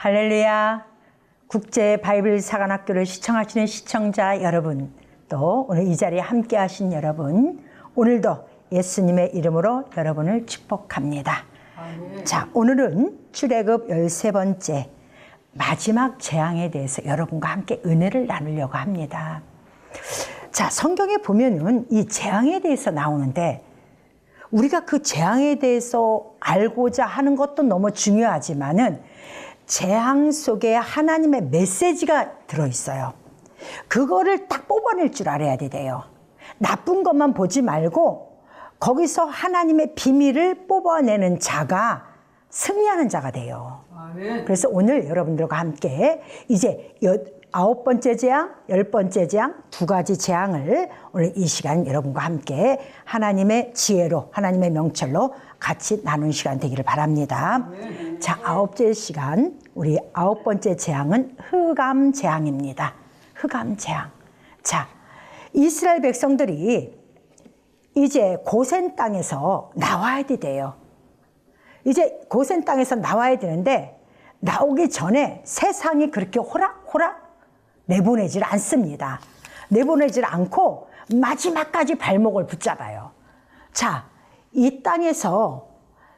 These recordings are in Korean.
할렐루야. 국제 바이블 사관학교를 시청하시는 시청자 여러분, 또 오늘 이 자리에 함께 하신 여러분, 오늘도 예수님의 이름으로 여러분을 축복합니다. 자, 오늘은 출애굽 13번째 마지막 재앙에 대해서 여러분과 함께 은혜를 나누려고 합니다. 자, 성경에 보면은 이 재앙에 대해서 나오는데, 우리가 그 재앙에 대해서 알고자 하는 것도 너무 중요하지만은 재앙 속에 하나님의 메시지가 들어있어요. 그거를 딱 뽑아낼 줄 알아야 돼요. 나쁜 것만 보지 말고 거기서 하나님의 비밀을 뽑아내는 자가 승리하는 자가 돼요. 아멘. 그래서 오늘 여러분들과 함께 이제 9번째 재앙, 10번째 재앙, 두 가지 재앙을 오늘 이 시간 여러분과 함께 하나님의 지혜로, 하나님의 명철로 같이 나눈 시간 되기를 바랍니다. 자, 9번째 시간, 우리 9번째 재앙은 흑암 재앙입니다. 흑암 재앙. 자, 이스라엘 백성들이 이제 고센 땅에서 나와야 돼요. 이제 고센 땅에서 나와야 되는데, 나오기 전에 세상이 그렇게 호락호락 내보내질 않습니다. 내보내질 않고 마지막까지 발목을 붙잡아요. 자, 이 땅에서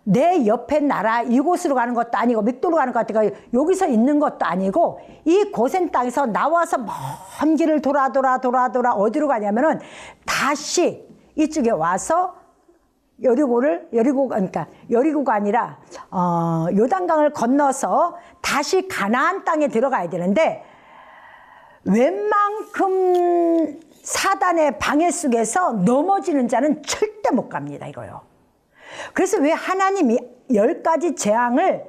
내 옆에 나라 이곳으로 가는 것도 아니고 밑도로 가는 것도 아니고 여기서 있는 것도 아니고 이 고센 땅에서 나와서 먼 길을 돌아 어디로 가냐면은 다시 이쪽에 와서 여리고가 아니라 요단강을 건너서 다시 가나안 땅에 들어가야 되는데, 웬만큼 사단의 방해 속에서 넘어지는 자는 절대 못 갑니다, 이거요. 그래서 왜 하나님이 10가지 재앙을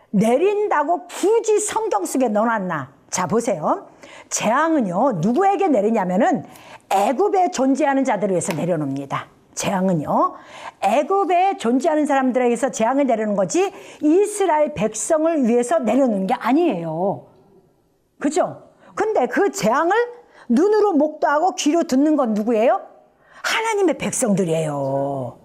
내린다고 굳이 성경 속에 넣어놨나? 자, 보세요. 재앙은요, 누구에게 내리냐면은 애굽에 존재하는 자들을 위해서 내려놓습니다. 재앙은요, 애굽에 존재하는 사람들에게서 재앙을 내려놓은 거지 이스라엘 백성을 위해서 내려놓는 게 아니에요. 그죠? 근데 그 재앙을 눈으로 목도하고 귀로 듣는 건 누구예요? 하나님의 백성들이에요.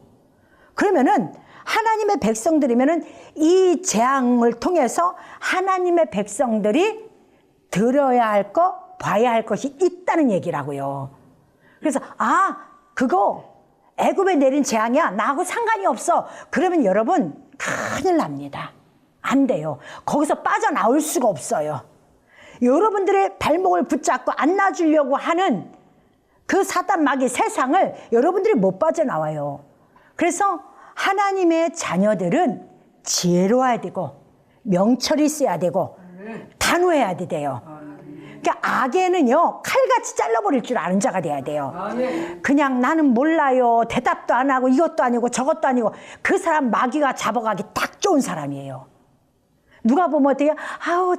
그러면은 하나님의 백성들이면은 이 재앙을 통해서 하나님의 백성들이 들어야 할 것, 봐야 할 것이 있다는 얘기라고요. 그래서 그거 애굽에 내린 재앙이야, 나하고 상관이 없어. 그러면 여러분 큰일 납니다. 안 돼요. 거기서 빠져나올 수가 없어요. 여러분들의 발목을 붙잡고 안 놔주려고 하는 그 사단 마귀 세상을 여러분들이 못 빠져나와요. 그래서 하나님의 자녀들은 지혜로워야 되고 명철이 있어야 되고 단호해야 돼요. 그러니까 악에는요, 칼같이 잘라버릴 줄 아는 자가 돼야 돼요. 그냥 나는 몰라요, 대답도 안 하고 이것도 아니고 저것도 아니고, 그 사람 마귀가 잡아가기 딱 좋은 사람이에요. 누가 보면 어때요?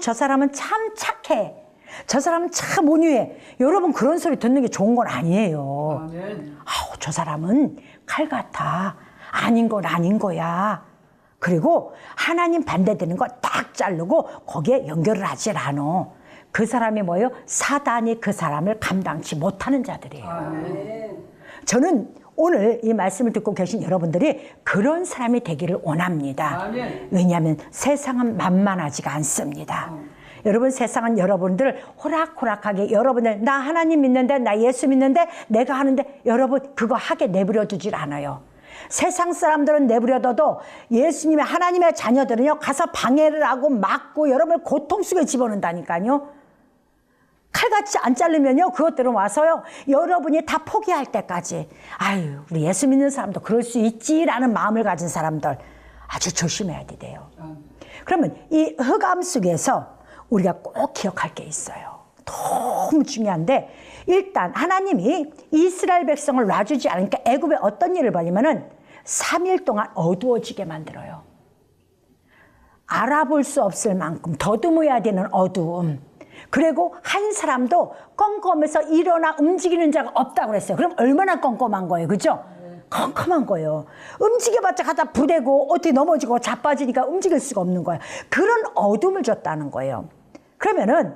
저 사람은 참 착해, 저 사람은 참 온유해. 여러분, 그런 소리 듣는 게 좋은 건 아니에요. 저 사람은 칼 같아, 아닌 건 아닌 거야. 그리고 하나님 반대되는 거 딱 자르고 거기에 연결을 하질 않아. 그 사람이 뭐예요? 사단이 그 사람을 감당치 못하는 자들이에요. 저는 오늘 이 말씀을 듣고 계신 여러분들이 그런 사람이 되기를 원합니다. 왜냐하면 세상은 만만하지가 않습니다. 여러분, 세상은 여러분들을 호락호락하게, 여러분들 나 하나님 믿는데, 나 예수 믿는데, 내가 하는데, 여러분 그거 하게 내버려 두질 않아요. 세상 사람들은 내버려둬도 예수님의, 하나님의 자녀들은요, 가서 방해를 하고 막고 여러분을 고통 속에 집어넣는다니까요. 칼같이 안 자르면요, 그것들은 와서요, 여러분이 다 포기할 때까지, 우리 예수 믿는 사람도 그럴 수 있지라는 마음을 가진 사람들 아주 조심해야 돼요. 그러면 이 흑암 속에서 우리가 꼭 기억할 게 있어요. 너무 중요한데, 일단 하나님이 이스라엘 백성을 놔주지 않으니까 애굽에 어떤 일을 벌이면은 3일 동안 어두워지게 만들어요. 알아볼 수 없을 만큼 더듬어야 되는 어두움. 그리고 한 사람도 껌껌해서 일어나 움직이는 자가 없다고 그랬어요. 그럼 얼마나 껌껌한 거예요, 그죠? 컴컴한 거예요. 움직여봤자 갖다 부대고 어떻게 넘어지고 자빠지니까 움직일 수가 없는 거예요. 그런 어둠을 줬다는 거예요. 그러면은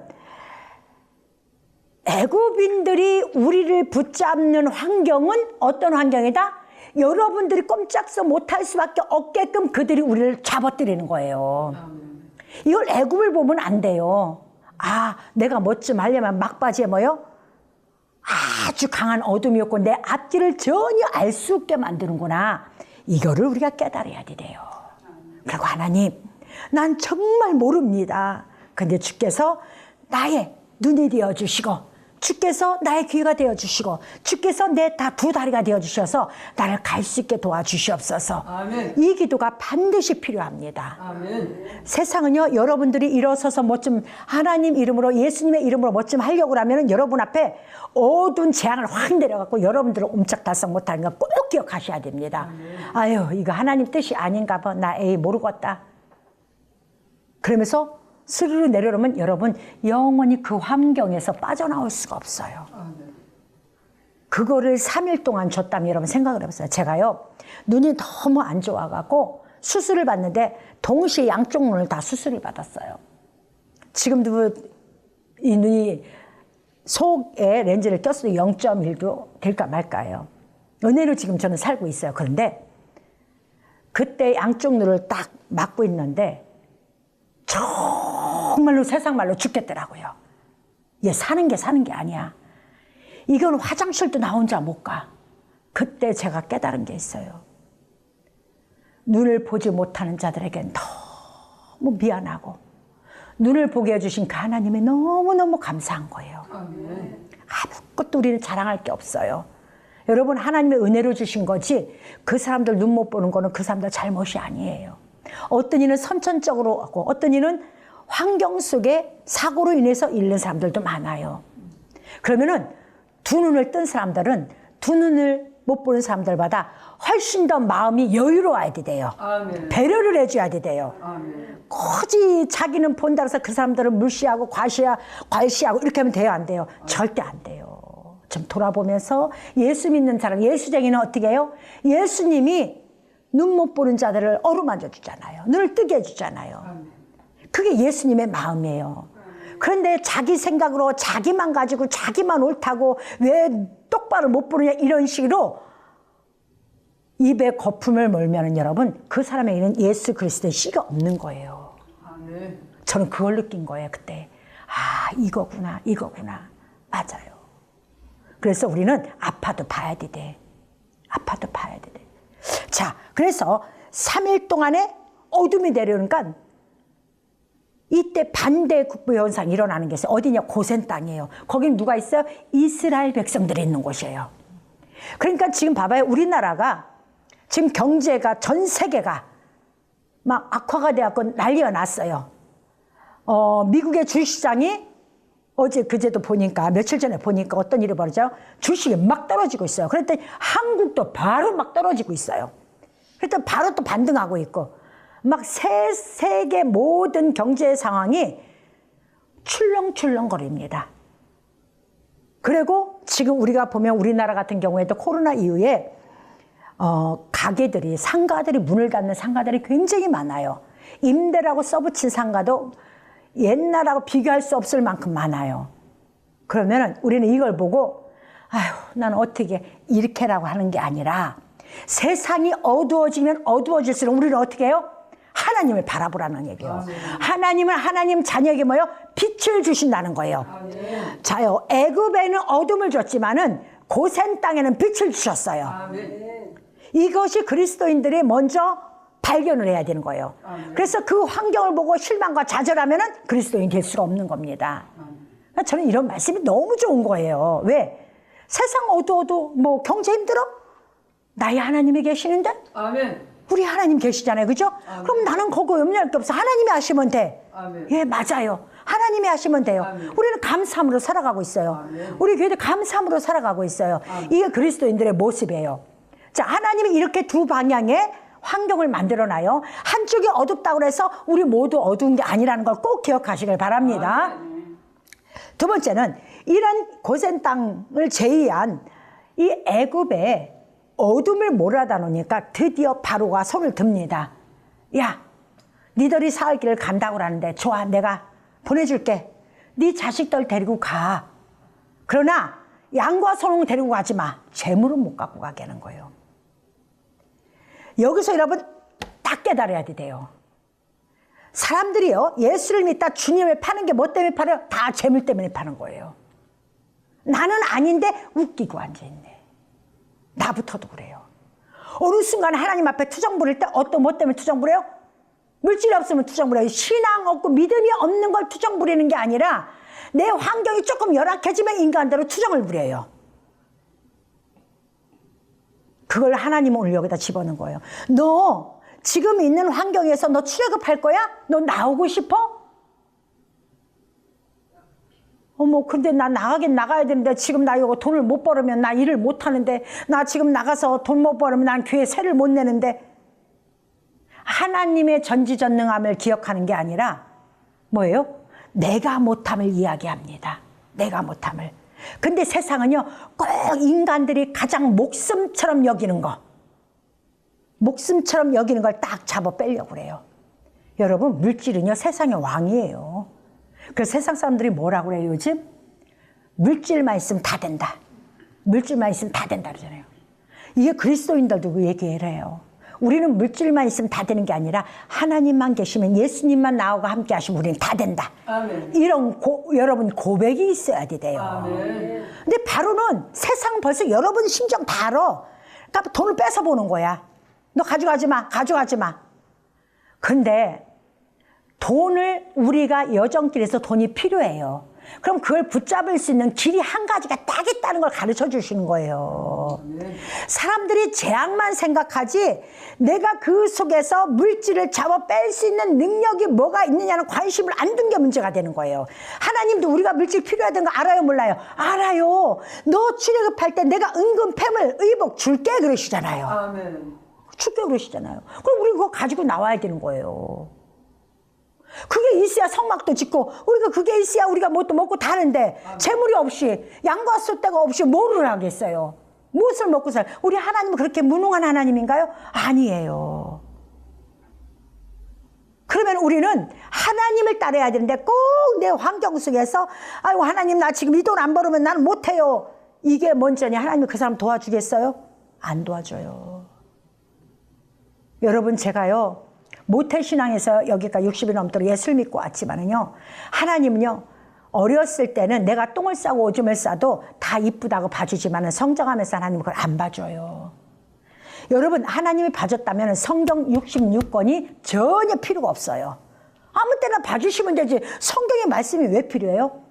애굽인들이 우리를 붙잡는 환경은 어떤 환경이다? 여러분들이 꼼짝도 못할 수밖에 없게끔 그들이 우리를 잡아뜨리는 거예요. 이걸 애굽을 보면 안 돼요. 아, 내가 뭐 좀 하려면 막바지에 뭐요? 아주 강한 어둠이었고 내 앞길을 전혀 알 수 없게 만드는구나. 이거를 우리가 깨달아야 돼요. 그리고 하나님, 난 정말 모릅니다. 근데 주께서 나의 눈이 되어주시고 주께서 나의 귀가 되어주시고 주께서 내 두 다리가 되어주셔서 나를 갈 수 있게 도와주시옵소서. 아멘. 이 기도가 반드시 필요합니다. 아멘. 세상은요, 여러분들이 일어서서 뭐 좀 하나님 이름으로 예수님의 이름으로 뭐 좀 하려고 하면 여러분 앞에 어두운 재앙을 확 내려갖고 여러분들을 옴짝달싹 못하는 거 꼭 기억하셔야 됩니다. 아멘. 아유, 이거 하나님 뜻이 아닌가 봐. 나 에이 모르겠다. 그러면서 스르르 내려오면 여러분 영원히 그 환경에서 빠져나올 수가 없어요. 그거를 3일 동안 줬다면 여러분 생각을 해보세요. 제가요, 눈이 너무 안 좋아가고 수술을 받는데 동시에 양쪽 눈을 다 수술을 받았어요. 지금도 이 눈이 속에 렌즈를 꼈어도 0.1도 될까 말까요. 은혜로 지금 저는 살고 있어요. 그런데 그때 양쪽 눈을 딱 막고 있는데 정말로 세상 말로 죽겠더라고요. 얘 사는 게 아니야. 이건 화장실도 나 혼자 못 가. 그때 제가 깨달은 게 있어요. 눈을 보지 못하는 자들에겐 너무 미안하고 눈을 보게 해주신 그 하나님이 너무너무 감사한 거예요. 아무것도 우리는 자랑할 게 없어요. 여러분, 하나님의 은혜로 주신 거지 그 사람들 눈 못 보는 거는 그 사람들 잘못이 아니에요. 어떤 이는 선천적으로 하고 어떤 이는 환경 속에 사고로 인해서 잃는 사람들도 많아요. 그러면은 두 눈을 뜬 사람들은 두 눈을 못 보는 사람들보다 훨씬 더 마음이 여유로워야 돼요. 아멘. 배려를 해줘야 돼요. 굳이 자기는 본다고 해서 그 사람들을 무시하고 과시하고 이렇게 하면 돼요, 안 돼요? 절대 안 돼요. 좀 돌아보면서 예수 믿는 사람, 예수쟁이는 어떻게 해요? 예수님이 눈 못 보는 자들을 어루만져 주잖아요. 눈을 뜨게 해주잖아요. 그게 예수님의 마음이에요. 그런데 자기 생각으로 자기만 가지고 자기만 옳다고 왜 똑바로 못 보느냐 이런 식으로 입에 거품을 몰면은 여러분 그 사람에게는 예수 그리스도의 씨가 없는 거예요. 아멘. 저는 그걸 느낀 거예요. 그때 아, 이거구나 맞아요. 그래서 우리는 아파도 봐야 돼. 아파도 봐야 돼. 자, 그래서 3일 동안에 어둠이 내려오니까 이때 반대 국부 현상이 일어나는 게 있어요. 어디냐? 고센 땅이에요. 거기는 누가 있어요? 이스라엘 백성들이 있는 곳이에요. 그러니까 지금 봐봐요. 우리나라가 지금 경제가 전 세계가 막 악화가 되었고 난리가 났어요. 미국의 주식시장이 어제 그제도 보니까 며칠 전에 보니까 어떤 일이 벌어져요? 주식이 막 떨어지고 있어요. 그랬더니 한국도 바로 막 떨어지고 있어요. 그랬더니 바로 또 반등하고 있고 막 세계 모든 경제 상황이 출렁출렁거립니다. 그리고 지금 우리가 보면 우리나라 같은 경우에도 코로나 이후에 가게들이 상가들이 문을 닫는 상가들이 굉장히 많아요. 임대라고 써붙인 상가도 옛날하고 비교할 수 없을 만큼 많아요. 그러면은 우리는 이걸 보고 아휴 나는 어떻게 이렇게라고 하는 게 아니라 세상이 어두워지면 어두워질수록 우리는 어떻게 해요? 하나님을 바라보라는 얘기예요. 하나님은 하나님 자녀에게 뭐예요? 빛을 주신다는 거예요. 자요, 애굽에는 어둠을 줬지만은 고센 땅에는 빛을 주셨어요. 이것이 그리스도인들이 먼저 발견을 해야 되는 거예요. 그래서 그 환경을 보고 실망과 좌절하면은 그리스도인 될 수가 없는 겁니다. 저는 이런 말씀이 너무 좋은 거예요. 왜? 세상 어두워도 뭐 경제 힘들어? 나의 하나님이 계시는데? 아멘. 우리 하나님 계시잖아요. 그죠? 아멘. 그럼 나는 그거 염려할 게 없어. 하나님이 하시면 돼. 아멘. 예, 맞아요. 하나님이 하시면 돼요. 아멘. 우리는 감사함으로 살아가고 있어요. 아멘. 우리 교회도 감사함으로 살아가고 있어요. 아멘. 이게 그리스도인들의 모습이에요. 자, 하나님이 이렇게 두 방향의 환경을 만들어놔요. 한쪽이 어둡다고 해서 우리 모두 어두운 게 아니라는 걸 꼭 기억하시길 바랍니다. 아멘. 두 번째는 이런 고센 땅을 제의한 이 애굽에 어둠을 몰아다 놓으니까 드디어 바로가 손을 듭니다. 야, 니들이 살 길을 간다고 하는데 좋아, 내가 보내줄게. 네 자식들 데리고 가. 그러나 양과 소는 데리고 가지 마. 재물은 못 갖고 가게 하는 거예요. 여기서 여러분 딱 깨달아야 돼요. 사람들이요, 예수를 믿다 주님을 파는 게 뭐 때문에 팔아요? 다 재물 때문에 파는 거예요. 나는 아닌데 웃기고 앉아있네. 나부터도 그래요. 어느 순간 하나님 앞에 투정 부릴 때 어떤 뭐 때문에 투정 부려요? 물질이 없으면 투정 부려요. 신앙 없고 믿음이 없는 걸 투정 부리는 게 아니라 내 환경이 조금 열악해지면 인간대로 투정을 부려요. 그걸 하나님은 오늘 여기다 집어넣은 거예요. 너 지금 있는 환경에서 너 출애굽할 거야? 너 나오고 싶어? 어머, 근데 나 나가긴 나가야 되는데 지금 나 이거 돈을 못 벌으면 나 일을 못 하는데, 나 지금 나가서 돈 못 벌으면 난 교회 세를 못 내는데. 하나님의 전지전능함을 기억하는 게 아니라 뭐예요? 내가 못함을 이야기합니다. 내가 못함을. 근데 세상은요, 꼭 인간들이 가장 목숨처럼 여기는 거, 목숨처럼 여기는 걸 딱 잡아 빼려고 그래요. 여러분, 물질은요 세상의 왕이에요. 그래서 세상 사람들이 뭐라고 그래요 요즘? 물질만 있으면 다 된다. 물질만 있으면 다 된다 그러잖아요. 이게 그리스도인들도 그 얘기를 해요. 우리는 물질만 있으면 다 되는 게 아니라 하나님만 계시면, 예수님만 나하고 함께 하시면 우리는 다 된다. 아멘. 이런 여러분 고백이 있어야 돼요. 아멘. 근데 바로는 세상 벌써 여러분 심정 다 알아. 그러니까 돈을 뺏어 보는 거야. 너 가져가지 마, 가져가지 마. 근데 돈을, 우리가 여정길에서 돈이 필요해요. 그럼 그걸 붙잡을 수 있는 길이 한 가지가 딱 있다는 걸 가르쳐 주시는 거예요. 사람들이 재앙만 생각하지 내가 그 속에서 물질을 잡아 뺄 수 있는 능력이 뭐가 있느냐는 관심을 안 둔 게 문제가 되는 거예요. 하나님도 우리가 물질 필요하다는 거 알아요, 몰라요? 알아요. 너 출애굽할 때 내가 은금, 폐물, 의복 줄게 그러시잖아요. 아멘. 줄게 그러시잖아요. 그럼 우리 그거 가지고 나와야 되는 거예요. 그게 있어야 성막도 짓고, 우리가 그게 있어야 우리가 뭣도 먹고 다는데, 재물이 없이, 양과 숫대가 없이 뭐를 하겠어요? 무엇을 먹고 살? 우리 하나님은 그렇게 무능한 하나님인가요? 아니에요. 그러면 우리는 하나님을 따라야 되는데 꼭 내 환경 속에서 아이고 하나님 나 지금 이 돈 안 벌으면 나는 못해요. 이게 먼저니 하나님이 그 사람 도와주겠어요? 안 도와줘요. 여러분, 제가요 모태신앙에서 여기가 60이 넘도록 예수를 믿고 왔지만은요, 하나님은요 어렸을 때는 내가 똥을 싸고 오줌을 싸도 다 이쁘다고 봐주지만은 성장하면서 하나님은 그걸 안 봐줘요. 여러분, 하나님이 봐줬다면 성경 66권이 전혀 필요가 없어요. 아무 때나 봐주시면 되지 성경의 말씀이 왜 필요해요?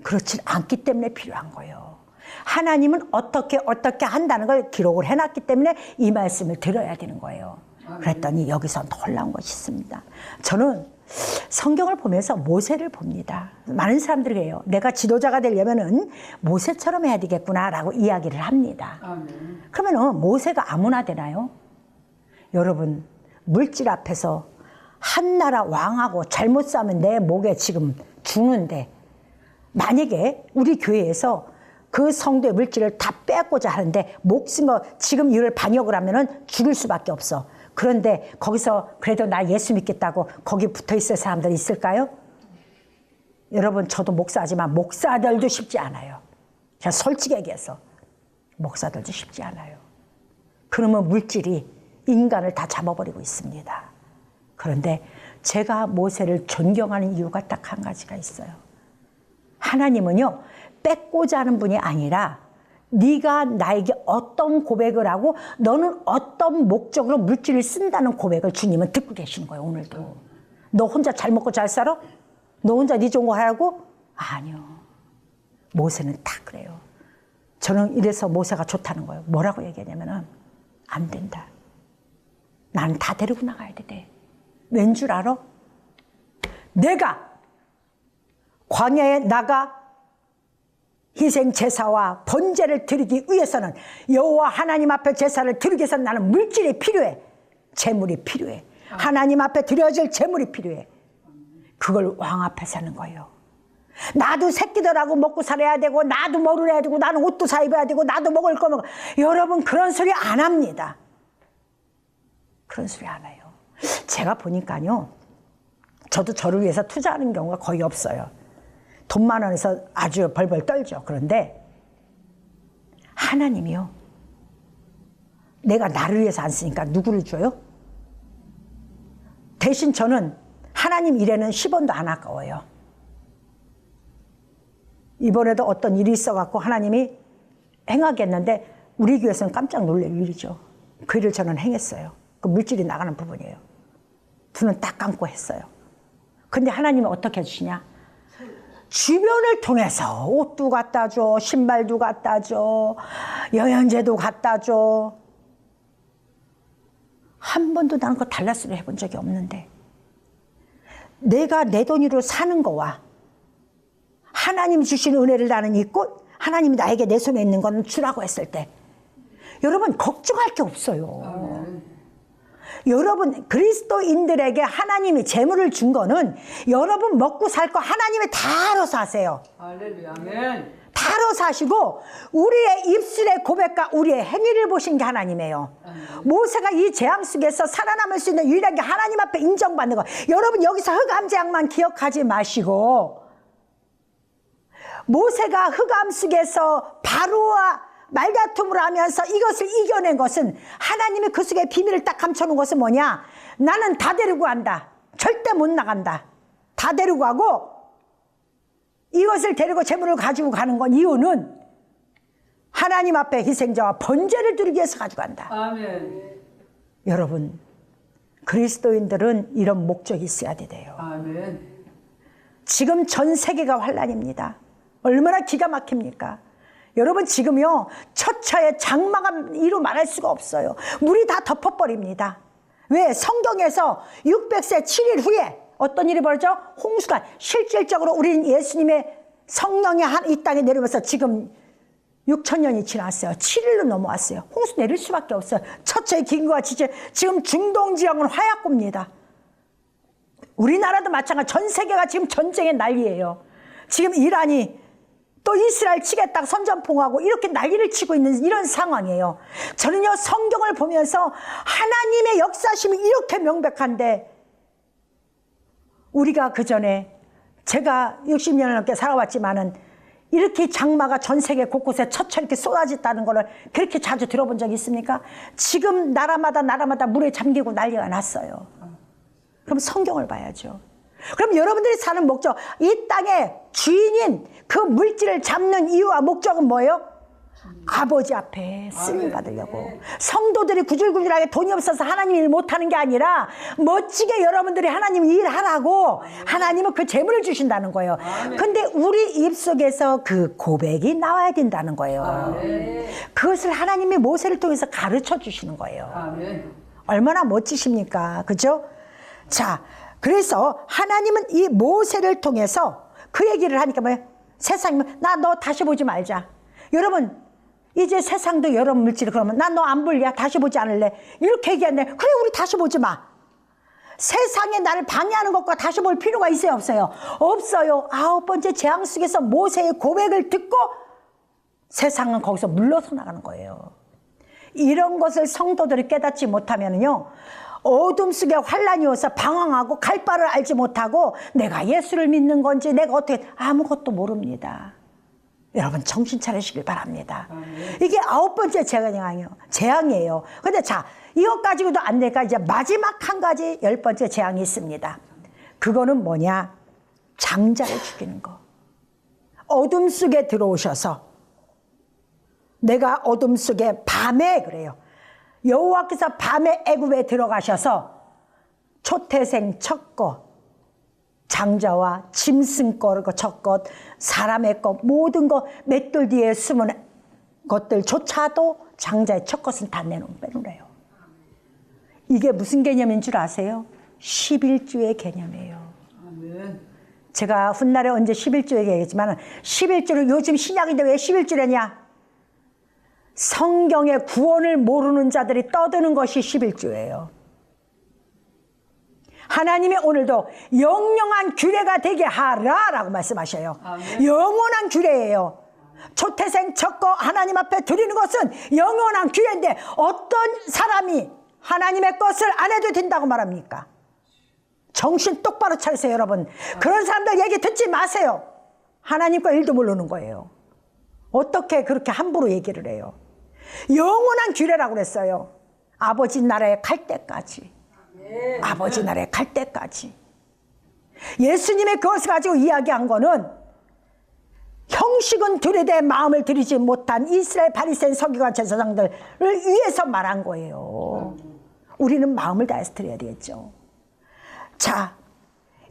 그렇지 않기 때문에 필요한 거예요. 하나님은 어떻게 한다는 걸 기록을 해놨기 때문에 이 말씀을 들어야 되는 거예요. 그랬더니 여기서 놀라운 것이 있습니다. 저는 성경을 보면서 모세를 봅니다. 많은 사람들이 해요. 내가 지도자가 되려면은 모세처럼 해야 되겠구나라고 이야기를 합니다. 그러면은 모세가 아무나 되나요? 여러분, 물질 앞에서 한 나라 왕하고 잘못 싸면 내 목에 지금 죽는데, 만약에 우리 교회에서 그 성도의 물질을 다 빼고자 하는데 목숨을 지금 이를 반역을 하면은 죽을 수밖에 없어. 그런데 거기서 그래도 나 예수 믿겠다고 거기 붙어 있을 사람들이 있을까요? 여러분, 저도 목사지만 목사들도 쉽지 않아요. 제가 솔직히 얘기해서 목사들도 쉽지 않아요. 그러면 물질이 인간을 다 잡아버리고 있습니다. 그런데 제가 모세를 존경하는 이유가 딱 한 가지가 있어요. 하나님은요 뺏고자 하는 분이 아니라 네가 나에게 어떤 고백을 하고 너는 어떤 목적으로 물질을 쓴다는 고백을 주님은 듣고 계시는 거예요. 오늘도. 너 혼자 잘 먹고 잘 살아? 너 혼자 네 좋은 거 하라고? 아니요. 모세는 다 그래요. 저는 이래서 모세가 좋다는 거예요. 뭐라고 얘기하냐면은 안 된다. 나는 다 데리고 나가야 돼. 왠 줄 알아? 내가 광야에 나가 희생 제사와 번제를 드리기 위해서는, 여호와 하나님 앞에 제사를 드리기 위해서는 나는 물질이 필요해. 재물이 필요해. 하나님 앞에 드려질 재물이 필요해. 그걸 왕 앞에서 하는 거예요. 나도 새끼들하고 먹고 살아야 되고, 나도 뭐를 해야 되고, 나는 옷도 사 입어야 되고, 나도 먹을 거 먹어. 여러분, 그런 소리 안 합니다. 그런 소리 안 해요. 제가 보니까요, 저도 저를 위해서 투자하는 경우가 거의 없어요. 돈만 원에서 아주 벌벌 떨죠. 그런데 하나님이요, 내가 나를 위해서 안 쓰니까 누구를 줘요? 대신 저는 하나님 일에는 10원도 안 아까워요. 이번에도 어떤 일이 있어갖고 하나님이 행하겠는데 우리 교회에서는 깜짝 놀랄 일이죠. 그 일을 저는 행했어요. 그 물질이 나가는 부분이에요. 눈은 딱 감고 했어요. 근데 하나님은 어떻게 해주시냐? 주변을 통해서 옷도 갖다 줘, 신발도 갖다 줘, 영양제도 갖다 줘. 한 번도 나는 그 달라스를 해본 적이 없는데 내가 내 돈으로 사는 거와 하나님이 주신 은혜를 나는 잊고 하나님이 나에게 내 손에 있는 건 주라고 했을 때 여러분 걱정할 게 없어요. 여러분 그리스도인들에게 하나님이 재물을 준 거는 여러분 먹고 살 거 하나님이 다 알아서 하세요. 할렐루야. 아멘. 다 알아서 하시고 우리의 입술의 고백과 우리의 행위를 보신 게 하나님이에요. 모세가 이 재앙 속에서 살아남을 수 있는 유일한 게 하나님 앞에 인정받는 거. 여러분 여기서 흑암 재앙만 기억하지 마시고 모세가 흑암 속에서 바로와 말다툼을 하면서 이것을 이겨낸 것은 하나님이 그 속에 비밀을 딱 감춰놓은 것은 뭐냐? 나는 다 데리고 간다. 절대 못 나간다. 다 데리고 가고 이것을 데리고 재물을 가지고 가는 건 이유는 하나님 앞에 희생자와 번제를 드리기 위해서 가지고 간다. 아멘. 여러분 그리스도인들은 이런 목적이 있어야 돼요. 아멘. 지금 전 세계가 환란입니다. 얼마나 기가 막힙니까? 여러분 지금요 처처에 장마가 이루 말할 수가 없어요. 물이 다 덮어버립니다. 왜? 성경에서 600세 7일 후에 어떤 일이 벌어져? 홍수가 실질적으로 우리는 예수님의 성령이 이 땅에 내려오면서 지금 6,000년이 지났어요. 7일로 넘어왔어요. 홍수 내릴 수밖에 없어요. 처처의 기근과 지진. 지금 중동 지역은 화약고입니다. 우리나라도 마찬가지. 전 세계가 지금 전쟁의 난리예요. 지금 이란이 또 이스라엘 치겠다 선전포고하고 이렇게 난리를 치고 있는 이런 상황이에요. 저는요 성경을 보면서 하나님의 역사심이 이렇게 명백한데 우리가 그전에 제가 60년을 넘게 살아왔지만은 이렇게 장마가 전 세계 곳곳에 처처 이렇게 쏟아졌다는 거를 그렇게 자주 들어본 적이 있습니까? 지금 나라마다 물에 잠기고 난리가 났어요. 그럼 성경을 봐야죠. 그럼 여러분들이 사는 목적, 이 땅의 주인인 그 물질을 잡는 이유와 목적은 뭐예요? 아버지 앞에 쓰임 받으려고. 성도들이 구질구질하게 돈이 없어서 하나님 일 못하는 게 아니라 멋지게 여러분들이 하나님 일하라고 하나님은 그 재물을 주신다는 거예요. 근데 우리 입속에서 그 고백이 나와야 된다는 거예요. 그것을 하나님이 모세를 통해서 가르쳐 주시는 거예요. 얼마나 멋지십니까? 그죠? 자, 그래서 하나님은 이 모세를 통해서 그 얘기를 하니까 뭐예요? 세상이 나 너 다시 보지 말자. 여러분 이제 세상도 여러 물질이 그러면 나 너 안 볼래? 다시 보지 않을래? 이렇게 얘기하는데 그래 우리 다시 보지 마. 세상에 나를 방해하는 것과 다시 볼 필요가 있어요 없어요? 없어요. 9번째 재앙 속에서 모세의 고백을 듣고 세상은 거기서 물러서 나가는 거예요. 이런 것을 성도들이 깨닫지 못하면요 어둠 속에 환란이 와서 방황하고 갈 바를 알지 못하고 내가 예수를 믿는 건지 내가 어떻게 아무것도 모릅니다. 여러분 정신 차리시길 바랍니다. 이게 9번째 재앙이에요. 근데 자 이것 가지고도 안 되니까 이제 마지막 한 가지 10번째 재앙이 있습니다. 그거는 뭐냐? 장자를 죽이는 거. 어둠 속에 들어오셔서 내가 어둠 속에 밤에 그래요. 여호와께서 밤에 애굽에 들어가셔서 초태생 첫것 장자와 짐승 것, 첫것, 사람의 것, 모든 것, 맷돌 뒤에 숨은 것들조차도 장자의 첫것은 다 빼놓으래요. 이게 무슨 개념인 줄 아세요? 11조의 개념이에요. 제가 훗날에 언제 11조 얘기했지만 11조를 요즘 신약인데 왜 11조냐냐? 성경의 구원을 모르는 자들이 떠드는 것이 11조예요. 하나님이 오늘도 영영한 규례가 되게 하라라고 말씀하셔요. 영원한 규례예요. 초태생 첫거 하나님 앞에 드리는 것은 영원한 규례인데 어떤 사람이 하나님의 것을 안 해도 된다고 말합니까? 정신 똑바로 차리세요 여러분. 그런 사람들 얘기 듣지 마세요. 하나님 거 일도 모르는 거예요. 어떻게 그렇게 함부로 얘기를 해요? 영원한 규례라고 그랬어요. 아버지 나라에 갈 때까지. 아버지 나라에 갈 때까지. 예수님의 그것을 가지고 이야기한 거는 형식은 들여대 마음을 들이지 못한 이스라엘 바리새인 서기관 제사장들을 위해서 말한 거예요. 우리는 마음을 다해서 드려야 되겠죠. 자,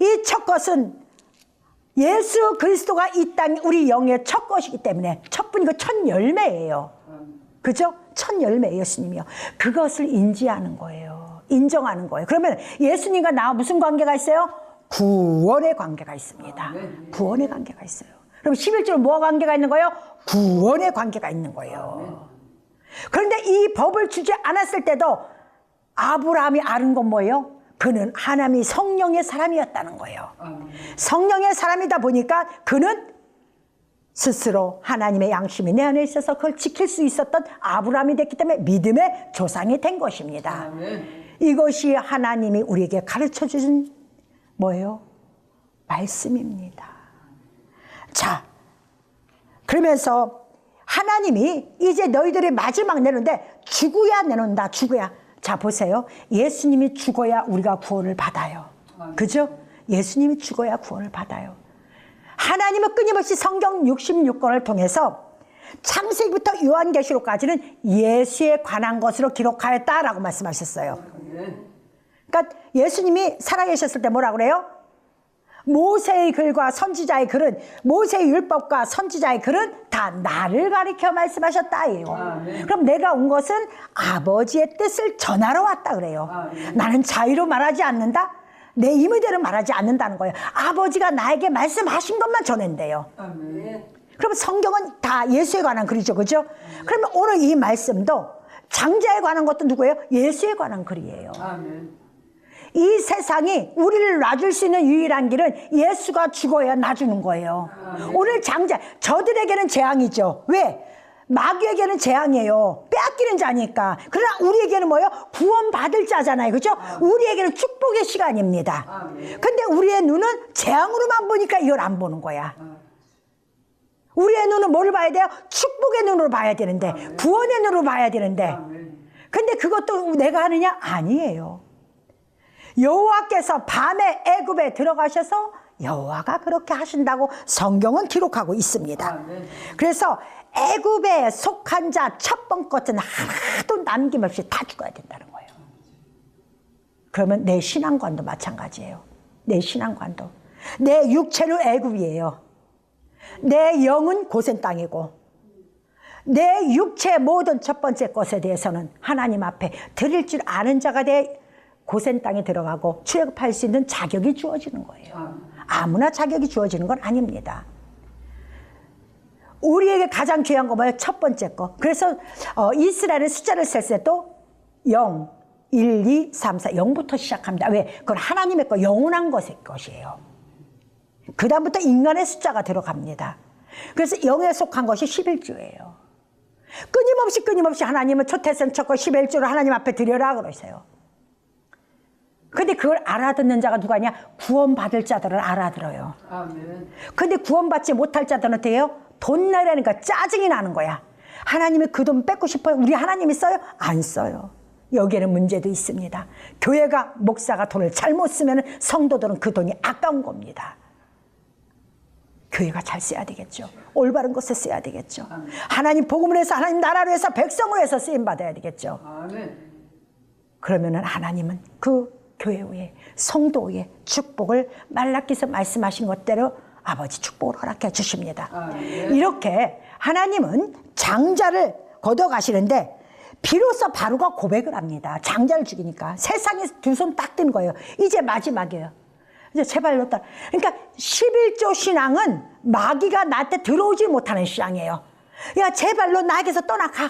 이 첫 것은 예수 그리스도가 이 땅 우리 영의 첫 것이기 때문에 첫 분이고 첫 열매예요. 그죠? 첫 열매 예수님이요. 그것을 인지하는 거예요. 인정하는 거예요. 그러면 예수님과 나와 무슨 관계가 있어요? 구원의 관계가 있습니다. 구원의 관계가 있어요. 그럼 11조는 뭐와 관계가 있는 거예요? 구원의 관계가 있는 거예요. 그런데 이 법을 주지 않았을 때도 아브라함이 아는 건 뭐예요? 그는 하나님이 성령의 사람이었다는 거예요. 성령의 사람이다 보니까 그는 스스로 하나님의 양심이 내 안에 있어서 그걸 지킬 수 있었던 아브라함이 됐기 때문에 믿음의 조상이 된 것입니다. 이것이 하나님이 우리에게 가르쳐 주신 뭐예요? 말씀입니다. 자, 그러면서 하나님이 이제 너희들이 마지막 내놓는데 죽어야 내놓는다. 죽어야. 자, 보세요. 예수님이 죽어야 우리가 구원을 받아요. 그죠? 예수님이 죽어야 구원을 받아요. 하나님은 끊임없이 성경 66권을 통해서 창세기부터 요한계시록까지는 예수에 관한 것으로 기록하였다라고 말씀하셨어요. 그러니까 예수님이 살아계셨을 때 뭐라 그래요? 모세의 글과 선지자의 글은, 모세의 율법과 선지자의 글은 다 나를 가리켜 말씀하셨다. 그럼 내가 온 것은 아버지의 뜻을 전하러 왔다 그래요. 나는 자유로 말하지 않는다. 내 임의대로 말하지 않는다는 거예요. 아버지가 나에게 말씀하신 것만 전한대요. 그럼 성경은 다 예수에 관한 글이죠. 그죠? 그러면 오늘 이 말씀도 장자에 관한 것도 누구예요? 예수에 관한 글이에요. 이 세상이 우리를 놔줄 수 있는 유일한 길은 예수가 죽어야 놔주는 거예요. 오늘 장자, 저들에게는 재앙이죠. 왜? 마귀에게는 재앙이에요. 빼앗기는 자니까. 그러나 우리에게는 뭐예요? 구원받을 자잖아요. 그죠? 우리에게는 축복의 시간입니다. 근데 우리의 눈은 재앙으로만 보니까 이걸 안 보는 거야. 우리의 눈은 뭐를 봐야 돼요? 축복의 눈으로 봐야 되는데, 구원의 눈으로 봐야 되는데. 근데 그것도 내가 하느냐? 아니에요. 여호와께서 밤에 애굽에 들어가셔서 여호와가 그렇게 하신다고 성경은 기록하고 있습니다. 그래서 애굽에 속한 자 첫 번 것은 하나도 남김없이 다 죽어야 된다는 거예요. 그러면 내 신앙관도 마찬가지예요. 내 신앙관도. 내 육체는 애굽이에요. 내 영은 고센 땅이고, 내 육체의 모든 첫 번째 것에 대해서는 하나님 앞에 드릴 줄 아는 자가 돼 고센 땅에 들어가고 출애굽할 수 있는 자격이 주어지는 거예요. 아무나 자격이 주어지는 건 아닙니다. 우리에게 가장 귀한 거 뭐예요? 첫 번째 거. 그래서 이스라엘의 숫자를 셀 때도 0, 1, 2, 3, 4, 0부터 시작합니다. 왜? 그건 하나님의 거, 영원한 것이에요. 그 다음부터 인간의 숫자가 들어갑니다. 그래서 0에 속한 것이 11조예요. 끊임없이 하나님은 초태생 첫거 11조를 하나님 앞에 드려라 그러세요. 근데 그걸 알아듣는 자가 누가냐? 구원받을 자들을 알아들어요. 근데 구원받지 못할 자들은 어떻게 해요? 돈 내라니까 짜증이 나는 거야. 하나님이 그 돈 뺏고 싶어요? 우리 하나님이 써요? 안 써요. 여기에는 문제도 있습니다. 교회가, 목사가 돈을 잘못 쓰면 성도들은 그 돈이 아까운 겁니다. 교회가 잘 써야 되겠죠. 올바른 것에 써야 되겠죠. 하나님 복음을 해서, 하나님 나라로 해서, 백성으로 해서 쓰임받아야 되겠죠. 그러면은 하나님은 그 교회 위에, 성도 위에 축복을 말라기서 말씀하신 것대로 아버지 축복을 허락해 주십니다. 이렇게 하나님은 장자를 걷어가시는데 비로소 바로가 고백을 합니다. 장자를 죽이니까 세상에 두 손 딱 든 거예요. 이제 마지막이에요. 이제 제발로 따라. 그러니까 11조 신앙은 마귀가 나한테 들어오지 못하는 신앙이에요. 야, 제발로 나에게서 떠나, 가.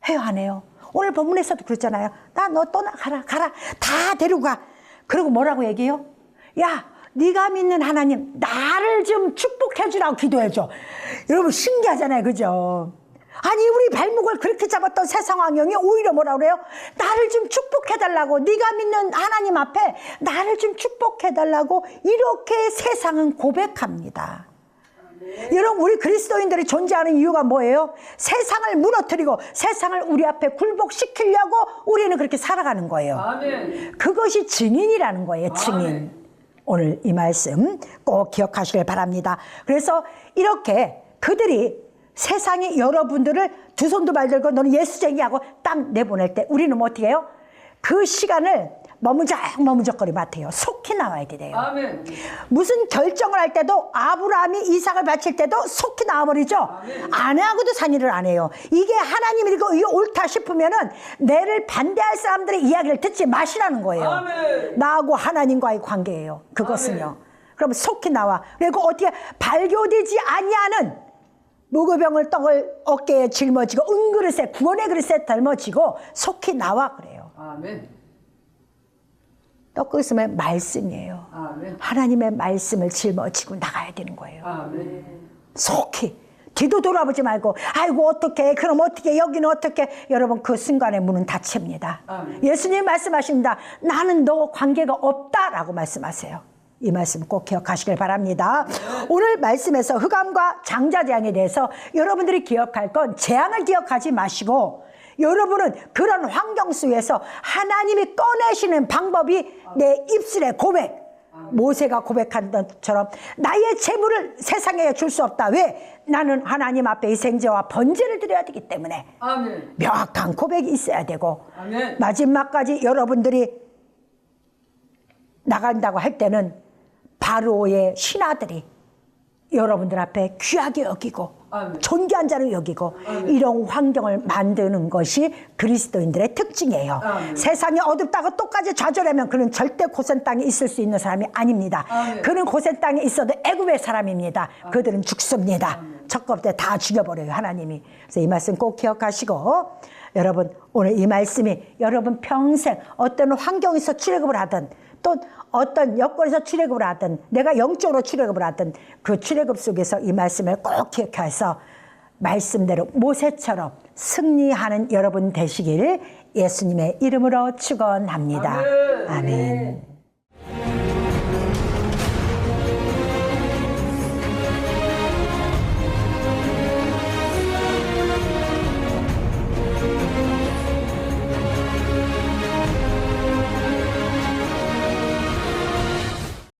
해요, 안 해요? 오늘 본문에서도 그랬잖아요. 나 너 떠나, 가라. 다 데리고 가. 그리고 뭐라고 얘기해요? 야, 네가 믿는 하나님, 나를 좀 축복해 주라고 기도해 줘. 여러분 신기하잖아요. 그죠? 아니, 우리 발목을 그렇게 잡았던 세상 왕영이 오히려 뭐라 그래요? 나를 좀 축복해 달라고, 네가 믿는 하나님 앞에 나를 좀 축복해 달라고 이렇게 세상은 고백합니다. 여러분, 우리 그리스도인들이 존재하는 이유가 뭐예요? 세상을 무너뜨리고 세상을 우리 앞에 굴복시키려고 우리는 그렇게 살아가는 거예요. 아멘. 그것이 증인이라는 거예요. 증인. 아멘. 오늘 이 말씀 꼭 기억하시길 바랍니다. 그래서 이렇게 그들이 세상이 여러분들을 두 손도 발 들고 너는 예수쟁이하고 딱 내보낼 때 우리는 어떻게 해요? 그 시간을 머문적거리면 안 돼요. 속히 나와야 돼요. 아멘. 무슨 결정을 할 때도 아브라함이 이삭을 바칠 때도 속히 나와버리죠. 아내하고도 상의를 안 해요. 이게 하나님이 이거 옳다 싶으면은 내를 반대할 사람들의 이야기를 듣지 마시라는 거예요. 아멘. 나하고 하나님과의 관계예요. 그것은요. 그럼 속히 나와. 그리고 어떻게 발교되지 아니하는 무교병을 떡을 어깨에 짊어지고 은그릇에 구원의 그릇에 덜머지고 속히 나와 그래요. 아멘. 떡 있으면 말씀이에요. 아멘. 하나님의 말씀을 짊어지고 나가야 되는 거예요. 아멘. 속히 뒤도 돌아보지 말고 아이고 어떻게 그럼 어떻게 여기는 어떻게 여러분 그 순간에 문은 닫힙니다. 아멘. 예수님 말씀하십니다. 나는 너 관계가 없다라고 말씀하세요. 이 말씀 꼭 기억하시길 바랍니다. 오늘 말씀에서 흑암과 장자재앙에 대해서 여러분들이 기억할 건 재앙을 기억하지 마시고 여러분은 그런 환경 속에서 하나님이 꺼내시는 방법이 내 입술의 고백, 모세가 고백한 것처럼 나의 재물을 세상에 줄 수 없다. 왜? 나는 하나님 앞에 이 생제와 번제를 드려야 되기 때문에. 아멘. 명확한 고백이 있어야 되고 아멘. 마지막까지 여러분들이 나간다고 할 때는 바로의 신하들이 여러분들 앞에 귀하게 여기고 아멘. 존귀한 자를 여기고 이런 환경을 만드는 것이 그리스도인들의 특징이에요. 아멘. 세상이 어둡다고 똑같이 좌절하면 그는 절대 고센 땅에 있을 수 있는 사람이 아닙니다. 아멘. 그는 고센 땅에 있어도 애굽의 사람입니다. 그들은 죽습니다. 첫것 때 다 죽여버려요 하나님이. 그래서 이 말씀 꼭 기억하시고 여러분 오늘 이 말씀이 여러분 평생 어떤 환경에서 출애굽을 하든 또 어떤 여건에서 출애굽을 하든 내가 영적으로 출애굽을 하든 그 출애굽 속에서 이 말씀을 꼭 기억해서 말씀대로 모세처럼 승리하는 여러분 되시기를 예수님의 이름으로 축원합니다. 아멘. 아멘.